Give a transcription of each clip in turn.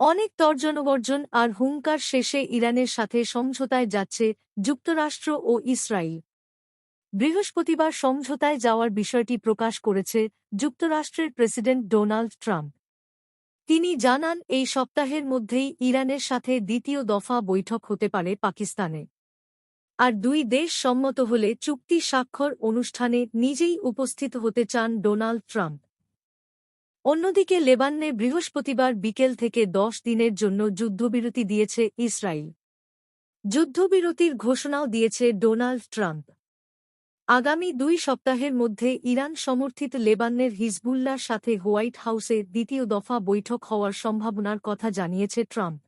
অনেক তর্জনবর্জন আর হুঙ্কার শেষে ইরানের সাথে সমঝোতায় যাচ্ছে যুক্তরাষ্ট্র ও ইসরায়েল। বৃহস্পতিবার সমঝোতায় যাওয়ার বিষয়টি প্রকাশ করেছে যুক্তরাষ্ট্রের প্রেসিডেন্ট ডোনাল্ড ট্রাম্প। তিনি জানান এই সপ্তাহের মধ্যেই ইরানের সাথে দ্বিতীয় দফা বৈঠক হতে পারে পাকিস্তানে। আর দুই দেশ সম্মত হলে চুক্তি স্বাক্ষর অনুষ্ঠানে নিজেই উপস্থিত হতে চান ডোনাল্ড ট্রাম্প। অন্যদিকে লেবাননে বৃহস্পতিবার বিকেল থেকে 10 দিনের জন্য যুদ্ধবিরতি দিয়েছে ইসরায়েল। যুদ্ধবিরতির ঘোষণাও দিয়েছে ডোনাল্ড ট্রাম্প। আগামী 2 সপ্তাহের মধ্যে ইরান সমর্থিত লেবাননের হিজবুল্লাহর সাথে হোয়াইট হাউসে দ্বিতীয় দফা বৈঠক হওয়ার সম্ভাবনার কথা জানিয়েছে ট্রাম্প।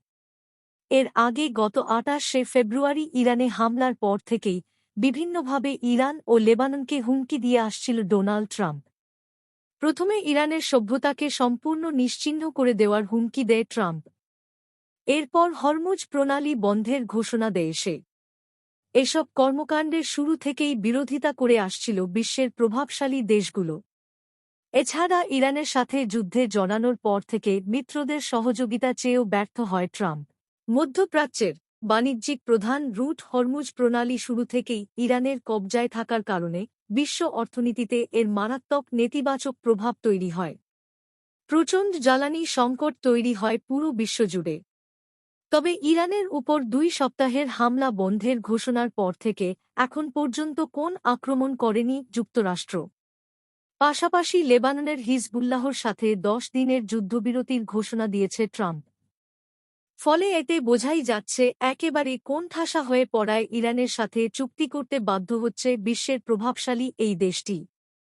এর আগে গত 28শে ফেব্রুয়ারি ইরানে হামলার পর থেকেই বিভিন্নভাবে ইরান ও লেবাননকে হুমকি দিয়ে আসছিল ডোনাল্ড ট্রাম্প। প্রথমে ইরানের সভ্যতাকে সম্পূর্ণ নিশ্চিহ্ন করে দেওয়ার হুমকি দেয় ট্রাম্প। এরপর হরমুজ প্রণালী বন্ধের ঘোষণা দেয় সে। এসব কর্মকাণ্ডের শুরু থেকেই বিরোধিতা করে আসছিল বিশ্বের প্রভাবশালী দেশগুলো। এছাড়া ইরানের সাথে যুদ্ধে জড়ানোর পর থেকে মিত্রদের সহযোগিতা চেয়েও ব্যর্থ হয় ট্রাম্প। মধ্যপ্রাচ্যের বাণিজ্যিক প্রধান রুট হরমুজ প্রণালী শুরু থেকেই ইরানের কবজায় থাকার কারণে বিশ্ব অর্থনীতিতে এর মারাত্মক নেতিবাচক প্রভাব তৈরি হয়। প্রচণ্ড জ্বালানি সংকট তৈরি হয় পুরো বিশ্বজুড়ে। তবে ইরানের উপর 2 সপ্তাহের হামলা বন্ধের ঘোষণার পর থেকে এখন পর্যন্ত কোন আক্রমণ করেনি যুক্তরাষ্ট্র। পাশাপাশি লেবাননের হিজবুল্লাহর সাথে 10 দিনের যুদ্ধবিরতির ঘোষণা দিয়েছে ট্রাম্প। ফলে এতে বোঝাই যাচ্ছে একেবারে কোণঠাসা হয়ে পড়ায় ইরানের সাথে চুক্তি করতে বাধ্য হচ্ছে বিশ্বের প্রভাবশালী এই দেশটি।